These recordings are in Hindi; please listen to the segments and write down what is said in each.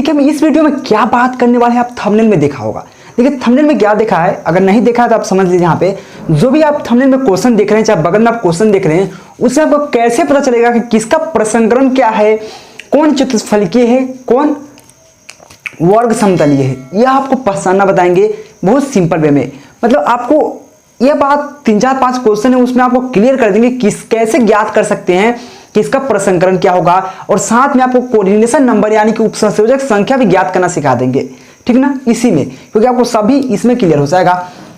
देखिए हम इस वीडियो में क्या बात करने वाले हैं, आप थंबनेल में देखा होगा। देखिए थंबनेल में क्या देखा है, अगर नहीं देखा है तो आप समझ लीजिए। यहाँ पे जो भी आप थंबनेल में क्वेश्चन देख रहे हैं, चाहे बगल में आप क्वेश्चन देख रहे हैं, उससे आपको कैसे पता चलेगा कि किसका प्रसंकरण क्या है, कौन चतुष्फलकीय है, कौन वर्ग समतलीय है, यह आपको पहचानना बताएंगे बहुत सिंपल वे में। मतलब आपको यह बात 3-4-5 क्वेश्चन है उसमें आपको क्लियर कर देंगे किस कैसे ज्ञात कर सकते हैं कि इसका प्रसंकरण क्या होगा, और साथ में आपको कोऑर्डिनेशन नंबर यानी कि उपसंयोजक संख्या भी ज्ञात करना सिखा देंगे, ठीक ना, इसी में, क्योंकि आपको सभी इसमें क्लियर हो जाएगा।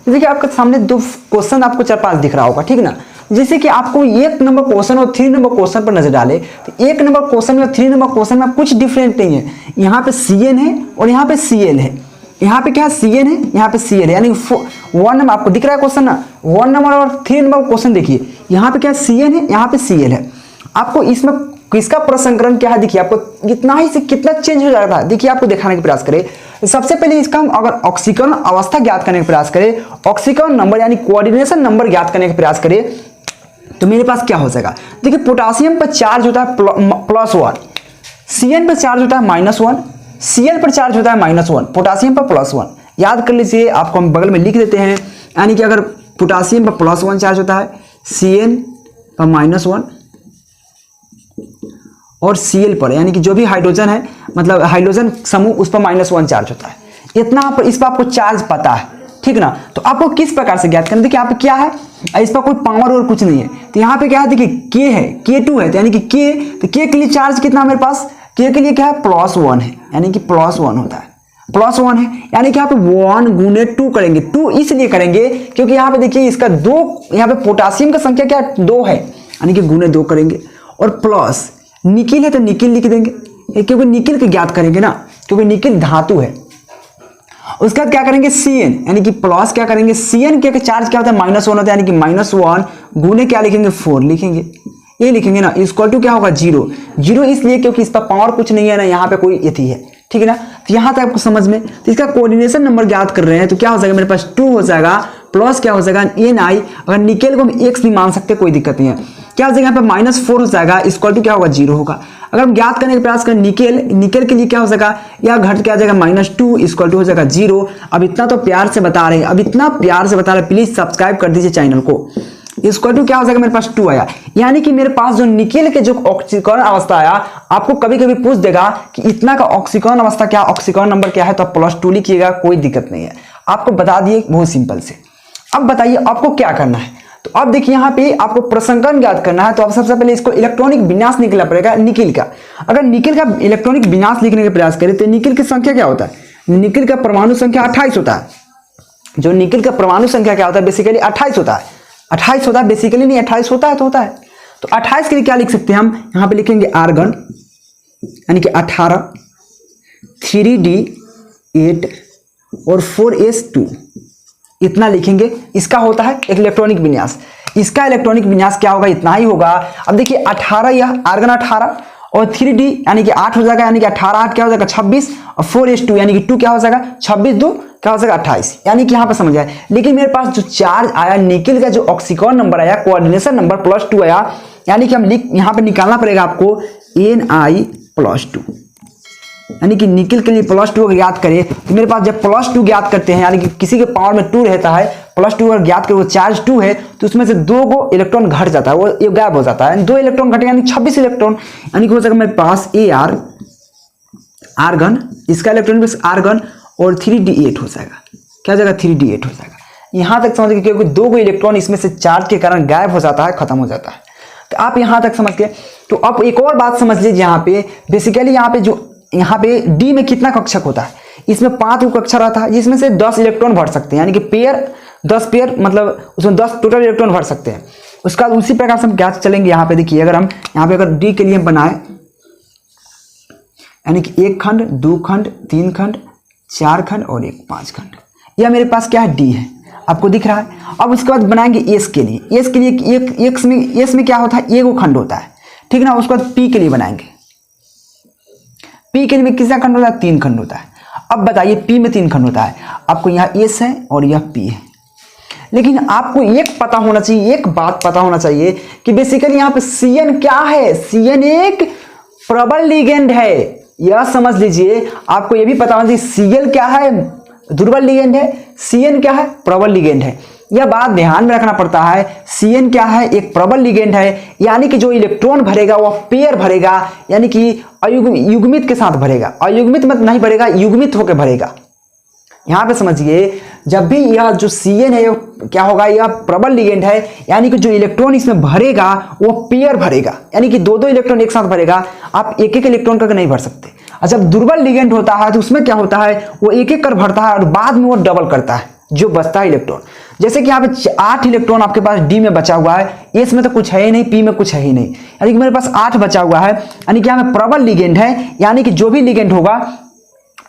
देखिए आपके सामने 2 क्वेश्चन आपको 4-5 दिख रहा होगा, ठीक ना। जैसे कि आपको 1 नंबर क्वेश्चन और 3 नंबर क्वेश्चन पर नजर डाले तो 1 नंबर क्वेश्चन और 3 नंबर क्वेश्चन में कुछ डिफरेंट नहीं है। यहाँ पे CN है और यहाँ पे CL है। यहाँ पे क्या CN है, यहाँ पे CL है, यानी 1 नंबर आपको दिख रहा है क्वेश्चन ना, 1 नंबर और 3 नंबर क्वेश्चन देखिए, यहाँ पे क्या CN है, यहाँ पे CL है। आपको इसमें किसका प्रसंकरण क्या है, देखिए आपको इतना ही से कितना चेंज हो जाता है, देखिए आपको दिखाने का प्रयास करें। सबसे पहले इसका हम अगर ऑक्सीकरण अवस्था ज्ञात करने का प्रयास करें, ऑक्सीकरण नंबर यानी कोऑर्डिनेशन नंबर ज्ञात करने का प्रयास करें, तो मेरे पास क्या हो जाएगा। देखिए पोटासियम पर चार्ज होता है +1, CN पर चार्ज होता है -1, Cl पर चार्ज होता है -1, पोटासियम पर +1। याद कर लीजिए, आपको हम बगल में लिख देते हैं, यानी कि अगर पोटासियम पर +1 चार्ज होता है, Cn पर -1 और Cl पर यानी कि जो भी हाइड्रोजन है, मतलब हाइड्रोजन समूह, उस पर -1 चार्ज होता है। इतना पर इस पर आपको चार्ज पता है, ठीक ना। तो आपको किस प्रकार से ज्ञात करना, देखिए यहाँ पे क्या है, इस पर कोई पावर और कुछ नहीं है, तो यहाँ पे क्या है, देखिए K है, K2 है, तो यानी कि K, तो K के लिए चार्ज कितना मेरे पास, K के लिए क्या है, +1 है, यानी कि +1 होता है, +1 है, यानी कि यहाँ पे 1 गुने 2 करेंगे। 2 इसलिए करेंगे क्योंकि यहाँ पे देखिए इसका 2, यहाँ पे पोटासियम का संख्या क्या है, 2 है, यानी कि गुने 2 करेंगे, और प्लस निकिल है तो निकिल लिख देंगे, क्योंकि निकिल के ज्ञात करेंगे ना, क्योंकि निकिल धातु है। उसके बाद क्या करेंगे, Cn, यानी कि प्लस क्या करेंगे, Cn के चार्ज क्या होता है, -1 होता है, यानी कि -1 गुने क्या लिखेंगे, 4 लिखेंगे, ये लिखेंगे ना, इक्वल टू क्या होगा, 0। 0 इसलिए क्योंकि इस पर पावर कुछ नहीं है ना, यहाँ पे कोई यथी है, ठीक है ना। तो यहाँ तक आपको समझ में, तो इसका कोऑर्डिनेशन नंबर ज्ञात कर रहे हैं, तो क्या हो जाएगा मेरे पास 2 हो जाएगा, प्लस क्या हो जाएगा Ni, अगर निकेल को हम x भी मान सकते, कोई दिक्कत नहीं है, क्या हो जाएगा यहाँ पे -4 हो जाएगा, इक्वल टू क्या होगा, 0 होगा। अगर हम ज्ञात करने का प्रयास करें निकेल के लिए क्या हो जाएगा, या घट क्या आ जाएगा, -2 इक्वल टू हो जाएगा 0। अब इतना तो प्यार से बता रहे हैं, अब इतना प्यार से बता रहे हैं, प्लीज सब्सक्राइब कर दीजिए चैनल को। इक्वल टू क्या हो जाएगा, मेरे पास 2 आया, यानी कि मेरे पास जो निकेल के जो ऑक्सीकरण अवस्था आया, आपको कभी कभी पूछ देगा कि इतना का ऑक्सीकरण अवस्था क्या, ऑक्सीकरण नंबर क्या है, तो आप +2 लिखिएगा, कोई दिक्कत नहीं है, आपको बता दिए बहुत सिंपल से। अब बताइए आपको क्या करना है, तो अब देखिए यहाँ पे आपको प्रसंकरण ज्ञात करना है, तो आप सबसे पहले इसको इलेक्ट्रॉनिक विन्यास निकलना पड़ेगा निकिल का। अगर निकिल का इलेक्ट्रॉनिक विन्यास लिखने का प्रयास करें तो निकिल की संख्या क्या होता है, निकिल का परमाणु संख्या 28 होता है। जो निकिल का परमाणु संख्या क्या होता है, बेसिकली 28 होता है, 28 होता है, बेसिकली नहीं 28 होता है, तो होता है। तो 28 के लिए क्या लिख सकते हैं हम, यहाँ पे लिखेंगे आर्गन, यानी कि 18, 3d8 और 4s2, इतना लिखेंगे। इसका होता है एक इलेक्ट्रॉनिक विन्यास, इसका इलेक्ट्रॉनिक विन्यास क्या होगा, इतना ही होगा। अब देखिए 18, यह आर्गन 18 और 3d यानी कि 8 हो जाएगा, यानी कि 18 8 क्या हो जाएगा, 26, और 4s2 यानी कि 2 क्या हो जाएगा, 26 2 क्या हो जाएगा, 28, यानी कि यहाँ पे समझ आए। लेकिन मेरे पास जो चार्ज आया, निकिल का जो ऑक्सीकरण नंबर आया, कोऑर्डिनेशन नंबर +2 आया, यानी कि हम यहाँ पे निकालना पड़ेगा आपको Ni +2, यानी कि निकिल के लिए +2 अगर ज्ञात करें तो मेरे पास जब +2 ज्ञात करते हैं, यानी कि किसी के पावर में 2 रहता है, +2 अगर ज्ञात करें, वो चार्ज 2 है, तो उसमें से 2 गो इलेक्ट्रॉन घट जाता है, वो ये गायब हो जाता है, 2 इलेक्ट्रॉन घटे यानी 26 इलेक्ट्रॉन, यानी कि हो जाएगा मेरे पास Ar आर्गन, इसका इलेक्ट्रॉन आर्गन और 3d8 हो जाएगा, क्या हो जाएगा, 3d8 हो जाएगा। यहाँ तक समझ गए, क्योंकि 2 गो इलेक्ट्रॉन इसमें से चार्ज के कारण गायब हो जाता है, खत्म हो जाता है। तो आप यहाँ तक समझ गए। तो अब एक और बात समझ लीजिए, यहाँ पे बेसिकली यहाँ पे D में कितना कक्षक होता है, इसमें 5 कक्षक रहता है, जिसमें से 10 इलेक्ट्रॉन भर सकते हैं, यानी कि पेयर 10 पेयर, मतलब उसमें 10 टोटल इलेक्ट्रॉन भर सकते हैं। उसका उसी प्रकार से हम क्या चलेंगे, यहाँ पे देखिए, अगर हम यहाँ पे अगर D के लिए बनाए, यानी कि 1 खंड 2 खंड 3 खंड 4 खंड और 5 खंड, यह मेरे पास क्या है, D है, आपको दिख रहा है। अब उसके बाद बनाएंगे S के लिए, S के लिए S में क्या होता है, 1 खंड होता है, ठीक ना। उसके बाद P के लिए बनाएंगे, P के लिए कितना खंड होता है, 3 खंड होता है। अब बताइए P में 3 खंड होता है, आपको यहाँ S है और यह P है, लेकिन आपको एक पता होना चाहिए, एक बात पता होना चाहिए कि बेसिकली यहाँ पे Cn क्या है, Cn एक प्रबल लिगेंड है, यह समझ लीजिए, आपको यह भी पता होना चाहिए Cl क्या है, दुर्बल लिगेंड है, Cn क्या है, प्रबल लिगेंड है। यह बात ध्यान में रखना पड़ता है। Cn क्या है, एक प्रबल लिगेंड है, यानी कि जो इलेक्ट्रॉन भरेगा वह पेयर भरेगा, यानी कि युग्मित के साथ भरेगा। अयुग्मित मत नहीं भरेगा, युग्मित होकर भरेगा। यहां पे समझिए, जब भी यह जो Cn है क्या होगा, यह प्रबल लिगेंड है, यानी कि जो इलेक्ट्रॉन इसमें भरेगा वो पेयर भरेगा, यानी कि दो इलेक्ट्रॉन एक साथ भरेगा। आप एक एक इलेक्ट्रॉन करके नहीं भर सकते। और जब दुर्बल लिगेंड होता है तो उसमें क्या होता है, वो एक एक कर भरता है और बाद में वो डबल करता है जो बचता है इलेक्ट्रॉन। जैसे कि यहाँ पे 8 इलेक्ट्रॉन आपके पास डी में बचा हुआ है, एस में तो कुछ है ही नहीं, पी में कुछ है ही नहीं, यानी कि मेरे पास 8 बचा हुआ है, यानी कि यहाँ पे प्रबल लिगेंड है, यानी कि जो भी लिगेंड होगा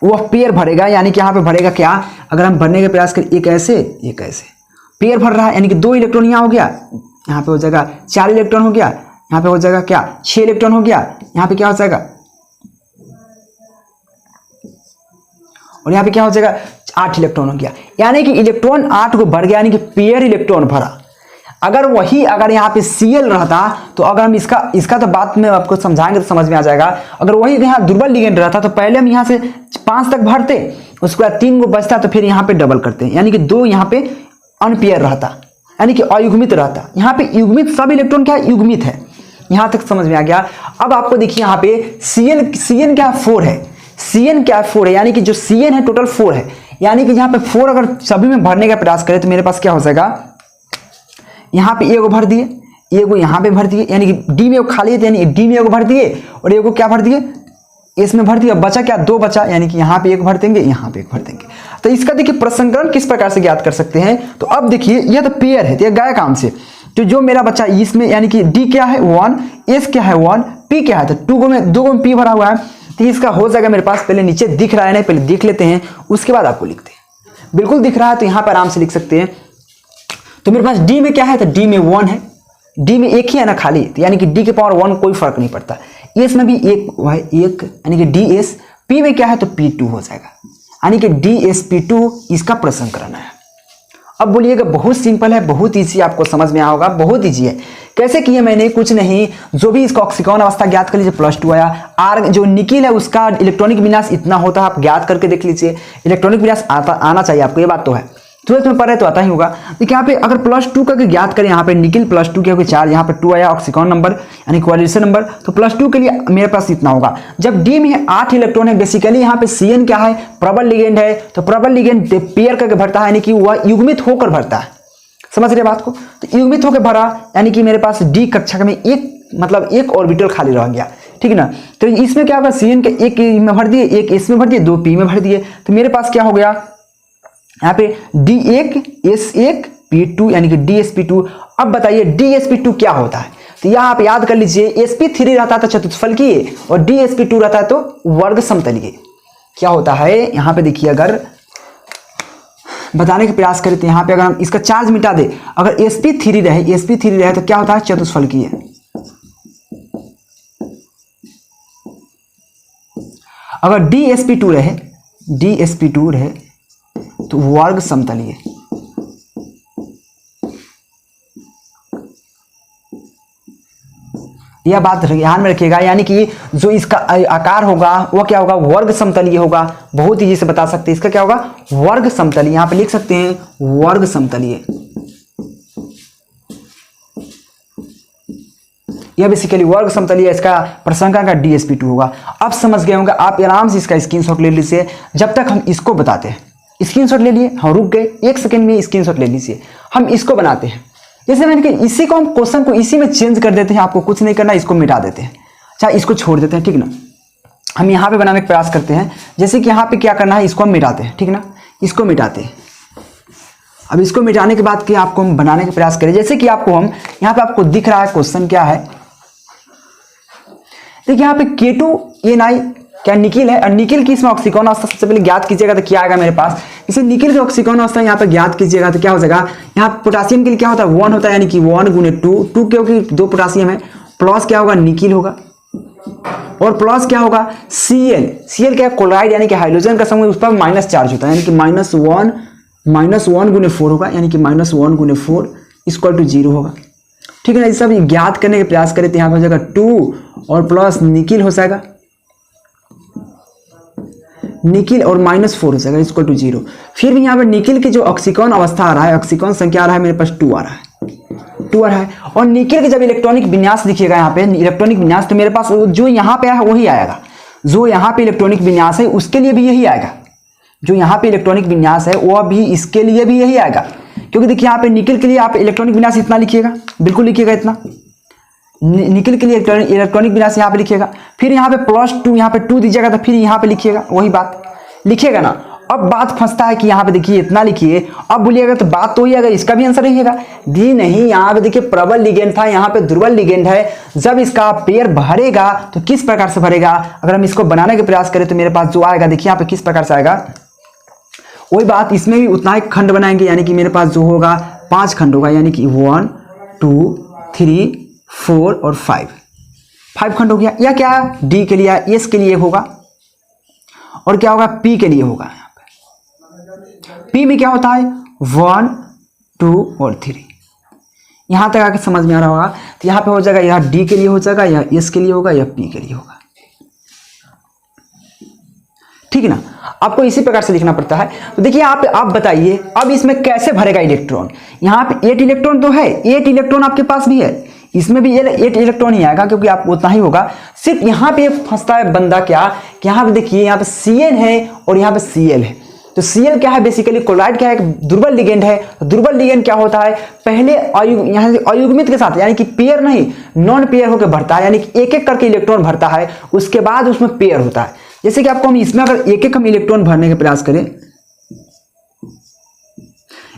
वह पेयर भरेगा। यानी कि यहाँ पे भरेगा क्या, अगर हम भरने के प्रयास करें, एक ऐसे पेयर भर रहा है, यानी कि 2 इलेक्ट्रॉन यहाँ हो गया, यहाँ पे हो जाएगा 4 इलेक्ट्रॉन हो गया, यहाँ पे हो जाएगा क्या 6 इलेक्ट्रॉन हो गया, यहाँ पे क्या हो जाएगा, और यहाँ पे क्या हो जाएगा 8 इलेक्ट्रॉन हो गया। यानी कि इलेक्ट्रॉन 8 को भर गया, यानी कि पेयर इलेक्ट्रॉन भरा। अगर यहाँ पे Cl रहता, तो अगर हम इसका तो बात में आपको समझाएंगे तो समझ में आ जाएगा। अगर वही यहाँ दुर्बल लिगेंड रहता तो पहले हम यहाँ से 5 तक भरते, उसके बाद 3 को बचता तो फिर यहाँ पे डबल करते, यानी कि 2 यहाँ पे अनपेयर रहता, यानी कि अयुग्मित रहता। यहाँ पे युग्मित सब इलेक्ट्रॉन क्या युग्मित है। यहाँ तक समझ में आ गया। अब आपको देखिए यहाँ पे Cn क्या 4 है, Cn क्या 4 है, यानी कि जो Cn है टोटल 4 है, यानी कि यहाँ पे 4 अगर सभी में भरने का प्रयास करें तो मेरे पास क्या हो जाएगा, यहाँ पे एगो भर दिए, एगो यहाँ पे भर दिए, यानी कि डी में खाली है, यानी डी में एगो भर दिए और एगो क्या भर दिए, एस में भर दिया, बचा क्या 2 बचा, यानी कि यहाँ पे एक भर देंगे, यहाँ पे एक भर देंगे। तो इसका देखिए प्रसंकरण किस प्रकार से ज्ञात कर सकते हैं। तो अब देखिए यह तो पेयर है, तो यह गया काम से। तो जो मेरा बच्चा इसमें, यानी कि डी क्या है 1, एस क्या है 1, पी क्या है, तो 2 में पी भरा हुआ है, तो इसका हो जाएगा मेरे पास। पहले नीचे दिख रहा है, नहीं पहले देख लेते हैं, उसके बाद आपको लिखते हैं। बिल्कुल दिख रहा है तो यहाँ पर आराम से लिख सकते हैं। तो मेरे पास डी में क्या है, तो डी में 1 है, डी में एक ही है ना खाली, तो यानी कि डी के पावर 1 कोई फर्क नहीं पड़ता। एस में भी एक है, एक, यानी कि डी एस। पी में क्या है, तो P2 हो जाएगा, यानी कि DsP2 इसका प्रसंकरण है। अब बोलिएगा बहुत सिंपल है, बहुत ईजी, आपको समझ में आया होगा, बहुत ईजी है। कैसे किए मैंने, कुछ नहीं, जो भी इसका ऑक्सीकरण अवस्था ज्ञात कर लीजिए, +2 आया। आर जो निकिल है उसका इलेक्ट्रॉनिक विन्यास इतना होता है, आप ज्ञात करके देख लीजिए। इलेक्ट्रॉनिक विन्यास आना चाहिए आपको, ये बात तो है, 12th में पढ़े तो आता ही होगा। देखिए यहाँ पे अगर +2 करके ज्ञात करें, यहाँ पे निकिल +2 क्या होगा 4, यहाँ पे 2 आया ऑक्सीकरण नंबर यानी कोऑर्डिनेशन नंबर, तो +2 के लिए मेरे पास इतना होगा। जब डी में 8 इलेक्ट्रॉन है, बेसिकली यहाँ पे Cn क्या है, प्रबल लिगेंड है, तो प्रबल लिगेंड पेयर करके भरता है, यानी कि वह युग्मित होकर भरता है। समझ रहे बात को, तो युग्मित होकर भरा, यानी कि मेरे पास डी कक्षा में एक ऑर्बिटल खाली रह गया, ठीक है ना। तो इसमें क्या होगा, Cn के एक में भर दिए, एक एस में भर दिए, 2 पी में भर दिए, तो मेरे पास क्या हो गया यहाँ पे D1 S1 P2, यानी कि DsP2। अब बताइए DsP2 क्या होता है, तो यहाँ आप याद कर लीजिए, sp3 रहता है तो चतुष्फलकीय और DsP2 रहता है तो वर्ग समतलीय। क्या होता है यहाँ पे देखिए, अगर बताने का प्रयास करें तो यहाँ पे अगर हम इसका चार्ज मिटा दे, अगर sp3 रहे तो क्या होता है चतुष्फलकीय। अगर DsP2 रहे तो वर्ग समतलीय। यह बात ध्यान में रखिएगा, यानी कि जो इसका आकार होगा वह क्या होगा, वर्ग समतलीय होगा। बहुत ईजी से बता सकते हैं, इसका क्या होगा, वर्ग समतलीय। यहां पे लिख सकते हैं वर्ग समतलीय। यह बेसिकली वर्ग समतलीय, इसका प्रसंकरण का DsP2 होगा। अब समझ गए होंगे आप, आराम से इसका स्क्रीनशॉट ले लीजिए। जब तक हम इसको बताते हैं, स्क्रीनशॉट ले लिए, हम रुक गए, 1 सेकंड में स्क्रीनशॉट ले लीजिए। हम इसको बनाते हैं, जैसे मैंने कहा इसी को हम क्वेश्चन को इसी में चेंज कर देते हैं, आपको कुछ नहीं करना, इसको मिटा देते हैं, चाहे इसको छोड़ देते हैं, ठीक ना। हम यहाँ पे बनाने का प्रयास करते हैं, जैसे कि यहाँ पे क्या करना है, इसको हम मिटाते हैं, ठीक ना, इसको मिटाते हैं। अब इसको मिटाने के बाद कि आपको हम बनाने का प्रयास करें, जैसे कि आपको हम यहाँ पे आपको दिख रहा है क्वेश्चन क्या है, देखिए यहाँ पे K2Ni क्या निकिल है, और निकिल की इसमें ऑक्सीकरण अवस्था सबसे पहले ज्ञात कीजिएगा तो क्या आएगा मेरे पास, इसे निकिल की ऑक्सीकरण अवस्था यहाँ पे ज्ञात कीजिएगा तो क्या हो जाएगा, यहाँ पोटासियम के लिए क्या होता है 1 होता है, यानी कि 1 गुने 2 क्योंकि 2 पोटासियम है, प्लस क्या होगा निकिल होगा, और प्लस क्या होगा Cl क्या क्लोराइड यानी कि हाइड्रोजन का समूह, उस पर माइनस चार्ज होता है, यानी कि -1 गुने 4 होगा, यानी कि -1 गुने 4 = 0 होगा, ठीक है ना। ये सब ज्ञात करने के प्रयास करें तो यहाँ पर हो जाएगा 2 और प्लस निकिल हो जाएगा, निकिल और -4 हो जाएगा इक्वल टू 0। फिर भी यहाँ पे निकिल की जो ऑक्सीकॉन अवस्था आ रहा है, ऑक्सीकॉन संख्या आ रहा है मेरे पास 2 आ रहा है, 2 आ रहा है। और निकिल के जब इलेक्ट्रॉनिक विन्यास दिखेगा यहाँ पे इलेक्ट्रॉनिक विन्यास, तो मेरे पास जो यहाँ पे है वही आएगा, जो यहाँ पे इलेक्ट्रॉनिक विन्यास है उसके लिए भी यही आएगा, जो यहाँ पे इलेक्ट्रॉनिक विन्यास है वह भी इसके लिए भी यही आएगा। क्योंकि देखिए यहाँ पे निकिल के लिए आप इलेक्ट्रॉनिक विन्यास इतना लिखिएगा, बिल्कुल लिखिएगा इतना, निकिल के लिए इलेक्ट्रॉनिक विन्यास यहाँ पे लिखिएगा। फिर यहाँ पे +2 यहाँ पे 2 दीजिएगा तो फिर यहाँ पे लिखिएगा, वही बात लिखिएगा ना। अब बात फंसता है कि यहाँ पे देखिए इतना लिखिए, अब बोलिएगा तो बात तो वही अगर इसका भी आंसर रहिएगा दी नहीं। यहाँ पे देखिए प्रबल लिगेंड था, यहाँ पे दुर्बल लिगेंड है। जब इसका पेयर भरेगा तो किस प्रकार से भरेगा, अगर हम इसको बनाने का प्रयास करें तो मेरे पास जो आएगा देखिए यहाँ पे किस प्रकार से आएगा, वही बात इसमें भी उतना ही खंड बनाएंगे, यानी कि मेरे पास जो होगा 5 खंड होगा, यानी कि 1 2 3 4 और 5 खंड हो गया। या क्या डी के लिए, एस के लिए होगा, और क्या होगा पी के लिए होगा। यहाँ पे पी में क्या होता है 1 2 और 3, यहां तक आके समझ में आ रहा होगा। तो यहाँ पे हो जाएगा, या डी के लिए हो जाएगा, या एस के लिए होगा, या पी के लिए होगा, ठीक है ना। आपको इसी प्रकार से लिखना पड़ता है। तो देखिए आप बताइए अब इसमें कैसे भरेगा इलेक्ट्रॉन। यहाँ पे 8 इलेक्ट्रॉन तो है, 8 इलेक्ट्रॉन आपके पास भी है, इसमें भी 8 इलेक्ट्रॉन ही आएगा क्योंकि आप उतना ही होगा। सिर्फ यहाँ पे फंसता है बंदा क्या कि यहाँ पे देखिए यहाँ पे Cn है और यहाँ पे Cl है। तो Cl क्या है, बेसिकली क्लोराइड क्या है, एक दुर्बल लिगेंड है। तो दुर्बल लिगेंड क्या होता है, पहले यहाँ से अयुग्मित के साथ, यानी कि पेयर नहीं नॉन पेयर होकर भरता है, यानी कि एक एक करके इलेक्ट्रॉन भरता है, उसके बाद उसमें पेयर होता है। जैसे कि आपको हम इसमें अगर एक एक हम इलेक्ट्रॉन भरने का प्रयास करें,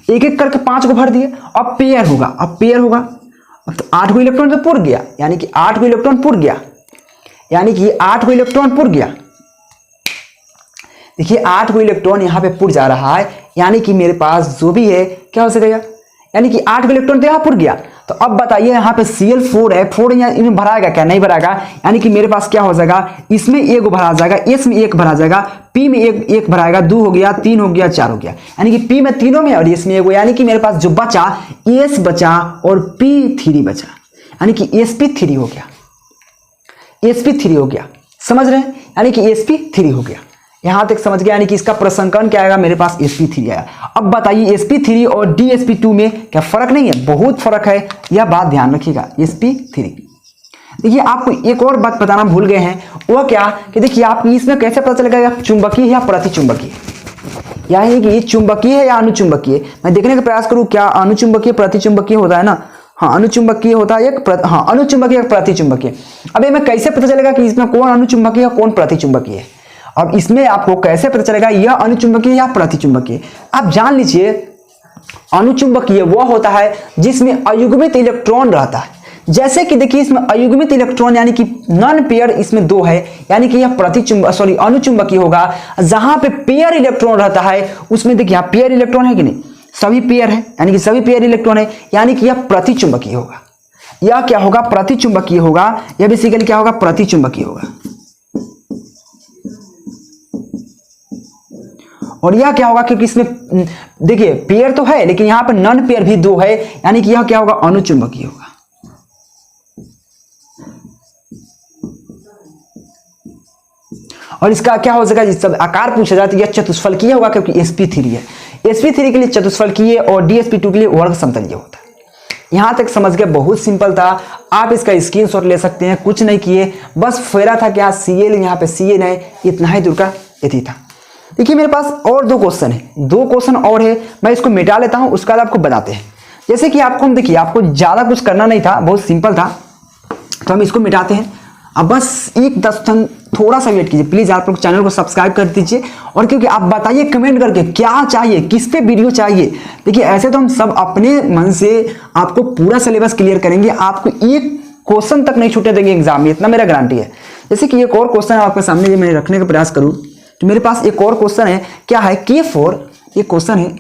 एक एक करके 5 को भर दिए, अब पेयर होगा, अब तो 8 को इलेक्ट्रॉन तो पुर गया, यानी कि 8 को इलेक्ट्रॉन पुर गया, यानी कि 8 को इलेक्ट्रॉन पुर गया। देखिए 8 को इलेक्ट्रॉन यहाँ पे पुर जा रहा है, यानी कि मेरे पास जो भी है क्या हो सकेगा, यानी कि 8 को इलेक्ट्रॉन तो यहाँ पुर गया। तो अब बताइए यहाँ पे Cl4 है, 4 इनमें भराएगा क्या, नहीं भराएगा, यानी कि मेरे पास क्या हो जाएगा, इसमें 1 भरा जाएगा, S में 1 भरा जाएगा, P में 1 भराएगा, 2 हो गया, 3 हो गया, 4 हो गया, यानी कि P में तीनों में और S में 1, यानी कि मेरे पास जो बचा S बचा और P3 बचा, यानी कि sp3 हो गया, sp3 हो गया, समझ रहे हैं, यानी कि sp3 हो गया। यहां तक समझ गया, यानी कि इसका प्रसंकरण क्या आएगा, मेरे पास sp3 आया। अब बताइए sp3 और dsp2 में क्या फर्क नहीं है, बहुत फर्क है, यह बात ध्यान रखिएगा। sp3 देखिए आपको एक और बात बताना भूल गए हैं, वह क्या कि देखिए आप इसमें कैसे पता चलेगा चुंबकीय है या प्रतिचुंबकीय, यानी कि चुंबकीय है या अनुचुंबकीय। मैं देखने का प्रयास करूं क्या अनुचुंबकीय प्रतिचुंबकीय होता है ना, हाँ अनुचुंबकीय होता है एक, हाँ अनुचुंबकीय प्रतिचुंबकीय। अब मैं कैसे पता चलेगा कि इसमें कौन अनुचुंबकीय है कौन प्रतिचुंबकीय है, अब इसमें आपको कैसे पता चलेगा यह अनुचुंबकीय या प्रतिचुंबकीय। आप जान लीजिए अनुचुंबकीय वह होता है जिसमें अयुग्मित इलेक्ट्रॉन रहता है, जैसे कि देखिए इसमें अयुग्मित इलेक्ट्रॉन यानी कि नॉन पेयर इसमें 2 है, यानी कि यह अनुचुंबकीय होगा। जहां पे पेयर इलेक्ट्रॉन रहता है उसमें देखिए यहाँ पेयर इलेक्ट्रॉन है कि नहीं, सभी पेयर है, यानी कि सभी पेयर इलेक्ट्रॉन है, यानी कि यह प्रतिचुंबकीय होगा। यह क्या होगा, प्रतिचुंबकीय होगा, यह बेसिकली क्या होगा, प्रतिचुंबकीय होगा। और यह क्या होगा, क्योंकि इसमें देखिए पेयर तो है लेकिन यहां पर नॉन पेयर भी 2 है, यानी कि यह क्या होगा, अनुचुंबकीय होगा। और इसका क्या हो जाएगा, सब आकार पूछा जाता है, यह चतुष्फलकीय होगा क्योंकि sp3 है, sp3 के लिए चतुष्फलकीय और dsp2 के लिए वर्ग समतलीय होता है। यहां तक समझ गए, बहुत सिंपल था। आप इसका स्क्रीनशॉट ले सकते हैं, कुछ नहीं किए, बस फेरा था क्या Cl यहाँ पे Cn है, इतना ही दूर का यही था। देखिए मेरे पास और 2 क्वेश्चन है, 2 क्वेश्चन और है, मैं इसको मिटा लेता हूं, उसके बाद आपको बताते हैं। जैसे कि आपको हम देखिए आपको ज्यादा कुछ करना नहीं था, बहुत सिंपल था, तो हम इसको मिटाते हैं। अब बस 10 थोड़ा सा वेट कीजिए प्लीज, आप लोग चैनल को सब्सक्राइब कर दीजिए, और क्योंकि आप बताइए कमेंट करके क्या चाहिए, किस पे वीडियो चाहिए। देखिए ऐसे तो हम सब अपने मन से आपको पूरा सिलेबस क्लियर करेंगे, आपको एक क्वेश्चन तक नहीं छूटे देंगे एग्जाम में, इतना मेरा गारंटी है। जैसे कि एक और क्वेश्चन है आपके सामने, मैं रखने का प्रयास करूं तो मेरे पास एक और क्वेश्चन है, क्या है K4, ये क्वेश्चन है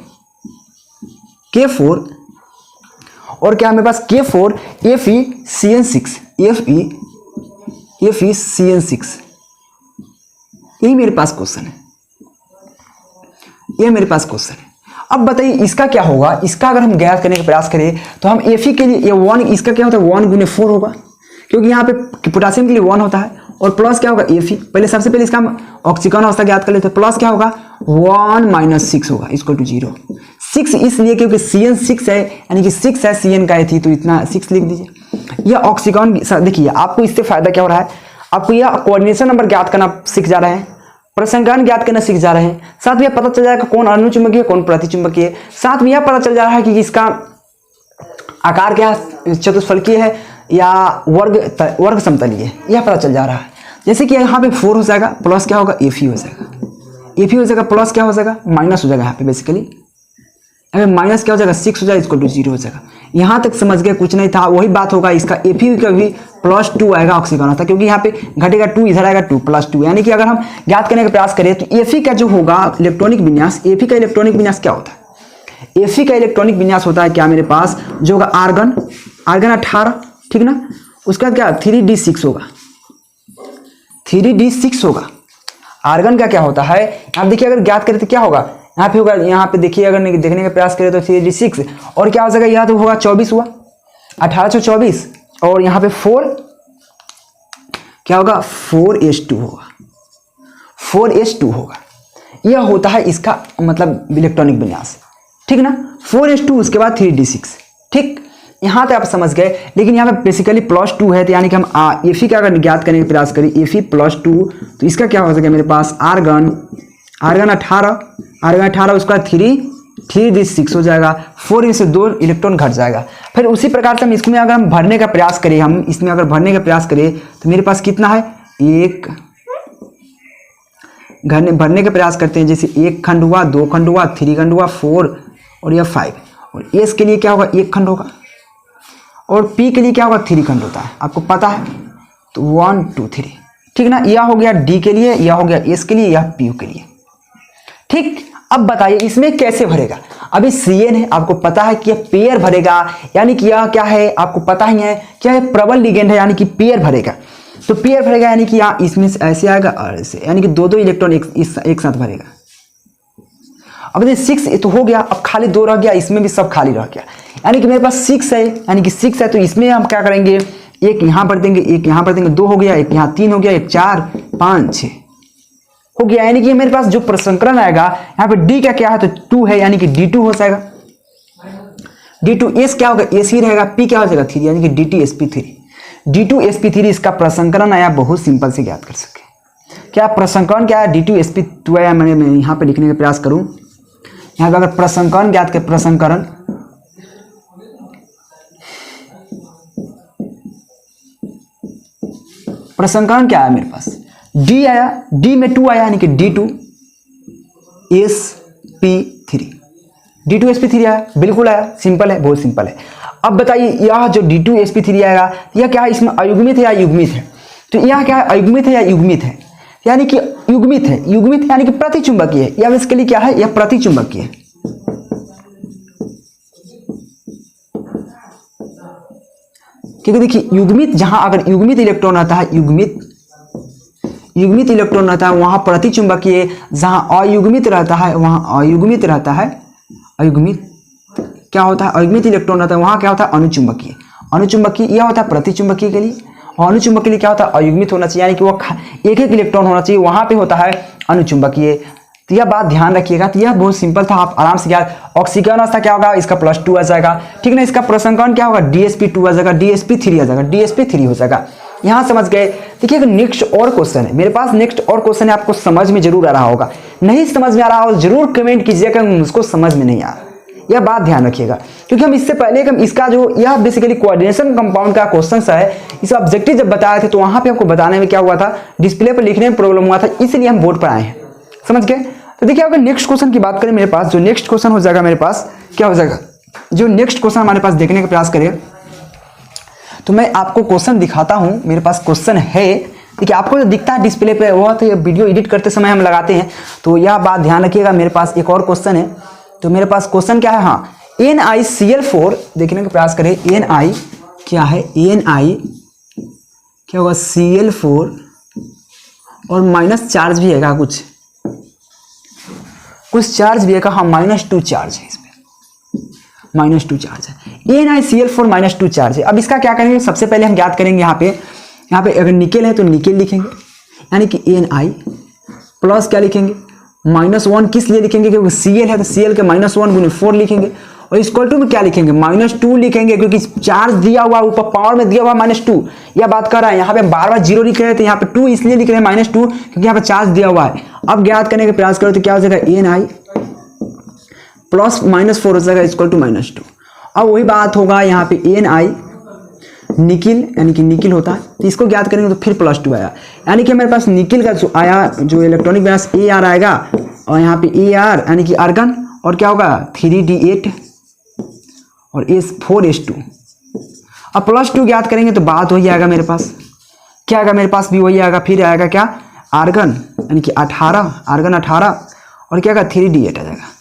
K4, और क्या मेरे पास K4 FeCN6, FeCN6, यही मेरे पास क्वेश्चन है, ये मेरे पास क्वेश्चन है। अब बताइए इसका क्या होगा, इसका अगर हम ज्ञात करने का प्रयास करें तो हम Fe के लिए ये 1, इसका क्या होता है 1 × 4 होगा, क्योंकि यहाँ पे पोटेशियम के लिए 1 होता है, और प्लस क्या होगा Fe। पहले सबसे पहले इसका हम ऑक्सीकरण अवस्था ज्ञात कर लेते हैं। प्लस क्या होगा 1 - 6 होगा इक्वल टू 0। 6 इसलिए क्योंकि Cn 6 है, यानी कि 6 है Cn का थी, तो इतना 6 लिख दीजिए। यह ऑक्सीकरण देखिए आपको इससे फायदा क्या हो रहा है, आपको यह कोऑर्डिनेशन नंबर ज्ञात करना सीख जा रहे हैं, प्रसंकरण ज्ञात करना सीख जा रहे हैं, साथ में यह पता चल जाएगा कौन अनुचुंबकीय कौन प्रतिचुंबकीय, साथ में यह पता चल जा रहा है कि इसका आकार क्या चतुष्फलकीय है या वर्ग समतलीय है, यह पता चल जा रहा है। जैसे कि यहाँ पे 4 हो जाएगा, प्लस क्या होगा Fe हो जाएगा, Fe हो जाएगा, प्लस क्या हो जाएगा माइनस हो जाएगा। यहाँ पे बेसिकली यहाँ पे माइनस क्या हो जाएगा 6 हो जाएगा इक्वल टू 0 हो जाएगा। यहाँ तक समझ गए, कुछ नहीं था, वही बात होगा। इसका Fe का भी +2 आएगा ऑक्सीकरण था, क्योंकि यहाँ पे घटेगा 2, इधर आएगा 2 +2, यानी कि अगर हम ज्ञात करने का प्रयास करें तो Fe का जो होगा इलेक्ट्रॉनिक विन्यास, Fe का इलेक्ट्रॉनिक विन्यास क्या होता है, Fe का इलेक्ट्रॉनिक विन्यास होता है क्या मेरे पास जो होगा आर्गन 18, ठीक ना, उसका क्या 3d6 होगा, 3d6 होगा। आर्गन का क्या होता है, आप देखिए अगर ज्ञात करें तो क्या होगा, यहाँ पे होगा, यहाँ पे देखिए अगर देखने का प्रयास करें तो 3d6 और क्या हो जाएगा, यह तो होगा 24 हुआ, 1824 और यहाँ पे 4 क्या होगा 4s2 होगा, 4s2 होगा। यह होता है इसका मतलब इलेक्ट्रॉनिक विन्यास, ठीक ना, 4s2 उसके बाद 3d6, ठीक। यहाँ तक आप समझ गए। लेकिन यहाँ पे बेसिकली +2 है, तो यानी कि हम Fe का अगर ज्ञात करने का प्रयास करें Fe +2, तो इसका क्या हो सके मेरे पास आर्गन 18 उसका 3d6 हो जाएगा, 4 में से 2 इलेक्ट्रॉन घट जाएगा। फिर उसी प्रकार से हम इसमें अगर हम भरने का प्रयास करें, तो मेरे पास कितना है, एक भरने का प्रयास करते हैं। जैसे 1 खंड हुआ, 2 खंड हुआ, 3 खंड हुआ, 4 और यह 5, और S के लिए क्या होगा 1 खंड होगा, और P के लिए क्या होगा 3 खंड होता है, आपको पता है, तो 1 2 3, ठीक ना। यह हो गया D के लिए, यह हो गया S के लिए, यह PU के लिए, ठीक। अब बताइए इसमें कैसे भरेगा। अभी Cn है, आपको पता है कि यह पेयर भरेगा, यानी कि यह क्या है आपको पता ही है क्या है, प्रबल लिगेंड है, यानी कि पेयर भरेगा। तो पेयर भरेगा यानी कि यहाँ इसमें ऐसे आएगा और ऐसे, यानी कि 2 इलेक्ट्रॉन एक साथ भरेगा। अब देखिए 6 तो हो गया, अब खाली 2 रह गया, इसमें भी सब खाली रह गया, यानी कि मेरे पास 6 है, यानी कि 6 है, तो इसमें हम क्या करेंगे, एक यहाँ भर देंगे, एक यहाँ भर देंगे, 2 हो गया, एक यहाँ 3 हो गया, एक 4 5 6 हो गया। यानी कि मेरे पास जो प्रसंकरण आएगा यहाँ पे D का क्या है तो 2 है, यानी कि D2 हो जाएगा, D2। S क्या होगा S ही रहेगा, P क्या हो जाएगा 3, यानी कि DT-sp3, D2-sp3 इसका प्रसंकरण आया, बहुत सिंपल से ज्ञात कर सके। क्या प्रसंकरण क्या है, D2-sp2 आया। मैं यहाँ पे लिखने का प्रयास करूँ, यहाँ पे अगर प्रसंकरण ज्ञात कर, प्रसंकरण क्या है मेरे पास, D आया, D में 2 आया, यानी कि D2sp3, D2sp3 आया, बिल्कुल आया, सिंपल है, बहुत सिंपल है। अब बताइए यह जो D2sp3 आएगा यह क्या है, इसमें अयुग्मित है या युग्मित है, तो यह क्या है अयुग्मित है या युग्मित है, यानी कि युग्मित है, यानी कि प्रतिचुंबकीय है, या इसके लिए क्या है, यह प्रतिचुंबकीय है। क्योंकि देखिए युग्मित, जहां अगर युग्मित इलेक्ट्रॉन रहता है, युग्मित इलेक्ट्रॉन रहता है वहां प्रतिचुंबकीय, जहां अयुग्मित रहता है वहां अयुग्मित रहता है, अयुग्मित क्या होता है, अयुग्मित इलेक्ट्रॉन रहता है वहां क्या होता है अनुचुंबकीय, यह होता है प्रतिचुंबकीय के लिए, और अनुचुंबकीय के लिए क्या होता है अयुग्मित होना चाहिए, यानी कि वो एक इलेक्ट्रॉन होना चाहिए, वहां पे होता है अनुचुंबकीय। तो यह बात ध्यान रखिएगा। तो यह बहुत सिंपल था, आप आराम से याद। ऑक्सीकरण अवस्था क्या होगा, इसका +2 आ जाएगा, ठीक ना। इसका प्रसंकरण क्या होगा, DsP2 आ जाएगा, DsP3 आ जाएगा, DsP3 हो जाएगा। यहाँ समझ गए। देखिए नेक्स्ट और क्वेश्चन है मेरे पास, नेक्स्ट और क्वेश्चन है, आपको समझ में जरूर आ रहा होगा, नहीं समझ में आ रहा हो जरूर कमेंट कीजिएगा, मुझको समझ में नहीं आ रहा, यह बात ध्यान रखिएगा। क्योंकि हम इससे पहले हम इसका जो यह बेसिकली कोऑर्डिनेशन कंपाउंड का क्वेश्चन है, इस ऑब्जेक्टिव जब बताए थे तो वहां पे आपको बताने में क्या हुआ था, डिस्प्ले पर लिखने में प्रॉब्लम हुआ था, इसलिए हम बोर्ड पर आए हैं, समझ गए। तो देखिए अगर नेक्स्ट क्वेश्चन की बात करें, मेरे पास जो नेक्स्ट क्वेश्चन हो जाएगा, मेरे पास क्या हो जाएगा, जो नेक्स्ट क्वेश्चन हमारे पास देखने का प्रयास करें, तो मैं आपको क्वेश्चन दिखाता हूं। मेरे पास क्वेश्चन है, देखिए आपको जो दिखता है डिस्प्ले पे वो तो ये वीडियो एडिट करते समय हम लगाते हैं, तो यह बात ध्यान रखिएगा। मेरे पास एक और क्वेश्चन है, तो मेरे पास क्वेश्चन क्या है, हाँ NiCl4 देखने का प्रयास करें। Ni क्या है, Ni क्या होगा Cl4 और माइनस चार्ज भी है, कुछ चार्ज भी है, हाँ -2 चार्ज है, इसमें -2 चार्ज है। NiCl4 -2 चार्ज है। अब इसका क्या करेंगे, सबसे पहले हम ज्ञात करेंगे यहाँ पे यहाँ पे अगर निकेल है तो निकेल लिखेंगे, यानी कि Ni प्लस क्या लिखेंगे -1, किस लिए लिखेंगे क्योंकि Cl है तो Cl के -1 गुने 4 लिखेंगे, और इक्वल टू में क्या लिखेंगे -2 लिखेंगे क्योंकि चार्ज दिया हुआ ऊपर पावर में दिया हुआ -2, यह बात कर रहा है। यहाँ पे बार बार 0 लिख रहे हैं तो यहाँ पे 2 इसलिए लिख रहे हैं -2 क्योंकि यहाँ पे चार्ज दिया हुआ है। अब ज्ञात करने का प्रयास करो तो क्या हो जाएगा Ni प्लस -4 हो जाएगा इक्वल टू -2। अब वही बात होगा यहाँ पे Ni निकिल, यानी कि निकिल होता है तो इसको ज्ञात करेंगे तो फिर +2 आया, यानी कि हमारे पास निकिल का जो आया जो इलेक्ट्रॉनिक बैलेंस Ar आएगा, और यहाँ पे Ar यानी कि आर्गन, और क्या होगा 3d8 और S4s2। अब +2 ज्ञात करेंगे तो बात वही आएगा मेरे पास, क्या आएगा मेरे पास भी वही आएगा, फिर आएगा क्या आर्गन यानी कि 18 आर्गन 18 और क्या आएगा 3d8 आ जाएगा।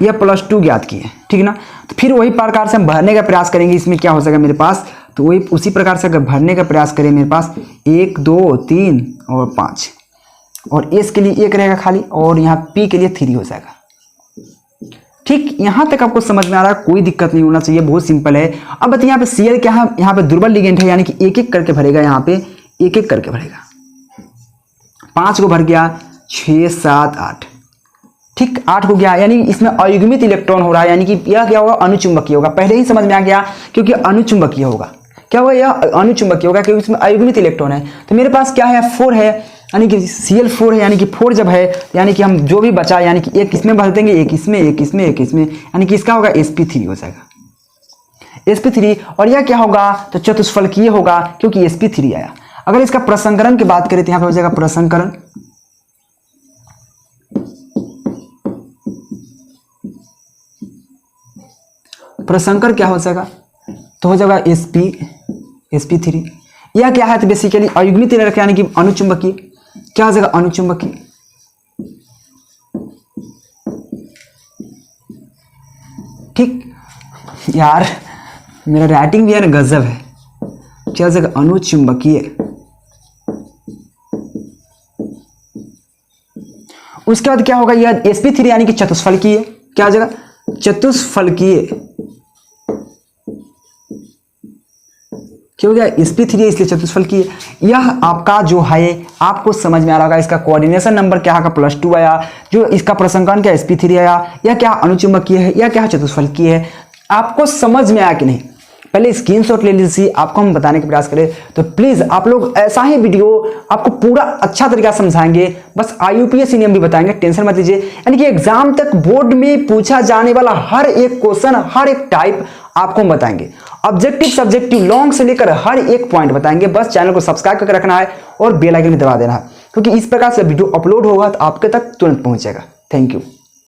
यह +2 ज्ञात किए, ठीक ना। तो फिर वही प्रकार से हम भरने का प्रयास करेंगे, इसमें क्या हो सकेगा मेरे पास, तो वही उसी प्रकार से अगर भरने का प्रयास करें मेरे पास 1 2 3 और 5, और S के लिए 1 रहेगा खाली, और यहाँ P के लिए 3 हो जाएगा। ठीक, यहाँ तक आपको समझ में आ रहा है, कोई दिक्कत नहीं होना चाहिए, बहुत सिंपल है। अब बताइए यहाँ पे Cl क्या है, यहाँ पे दुर्बल लिगेंड है, यानी कि एक एक करके भरेगा, यहाँ पे एक एक करके भरेगा। 5 को भर गया, 6 7 8, ठीक 8 को गया, यानी इसमें अयुग्मित इलेक्ट्रॉन हो रहा है, यानी कि यह क्या होगा अनुचुंबकीय होगा। पहले ही समझ में आ गया क्योंकि अनुचुंबकीय होगा, क्या होगा यह अनुचुंबकीय होगा क्योंकि इसमें अयुग्मित इलेक्ट्रॉन है। तो मेरे पास क्या है 4 है, यानी कि Cl4 है, यानी कि 4 जब है यानी कि हम जो भी बचा यानी कि एक इसमें भर देंगे, एक इसमें, एक इसमें, एक इसमें, यानी कि इसका होगा sp3 हो जाएगा sp3। और यह क्या होगा तो चतुष्फलकीय होगा क्योंकि sp3 आया। अगर इसका प्रसंकरण की बात करें तो यहाँ पे हो जाएगा प्रसंकरण, प्रसंकर क्या हो जाएगा तो हो जाएगा sp3। यह क्या है तो बेसिकली अयुग्मित इलेक्ट्रॉन यानी कि अनुचुंबकीय, क्या हो जाएगा अनुचुंबकीय। ठीक यार, मेरा राइटिंग भी है ना गजब है, क्या हो जाएगा अनुचुंबकीय। उसके बाद क्या होगा यह sp3 यानी कि चतुष्फलकीय, क्या हो जाएगा चतुष्फलकीय, क्या हो गया sp3 इसलिए चतुष्फलकीय। यह आपका जो है आपको समझ में आ रहा होगा, इसका कोऑर्डिनेशन नंबर क्या है +2 आया, जो इसका प्रसंकरण क्या sp3 आया, यह क्या अनुचुंबकीय है, यह क्या चतुष्फलकीय है। आपको समझ में आया कि नहीं, पहले स्क्रीनशॉट ले लीजिए, आपको हम बताने का प्रयास करें तो प्लीज आप लोग ऐसा ही वीडियो आपको पूरा अच्छा तरीका समझाएंगे, बस IUPAC नियम भी बताएंगे, टेंशन मत लीजिए। यानी कि एग्जाम तक बोर्ड में पूछा जाने वाला हर एक क्वेश्चन, हर एक टाइप आपको हम बताएंगे, ऑब्जेक्टिव सब्जेक्टिव लॉन्ग से लेकर हर एक पॉइंट बताएंगे। बस चैनल को सब्सक्राइब करके रखना है और बेल आइकन भी दबा देना है, क्योंकि इस प्रकार से वीडियो अपलोड होगा तो आपके तक तुरंत पहुंचेगा। Thank you.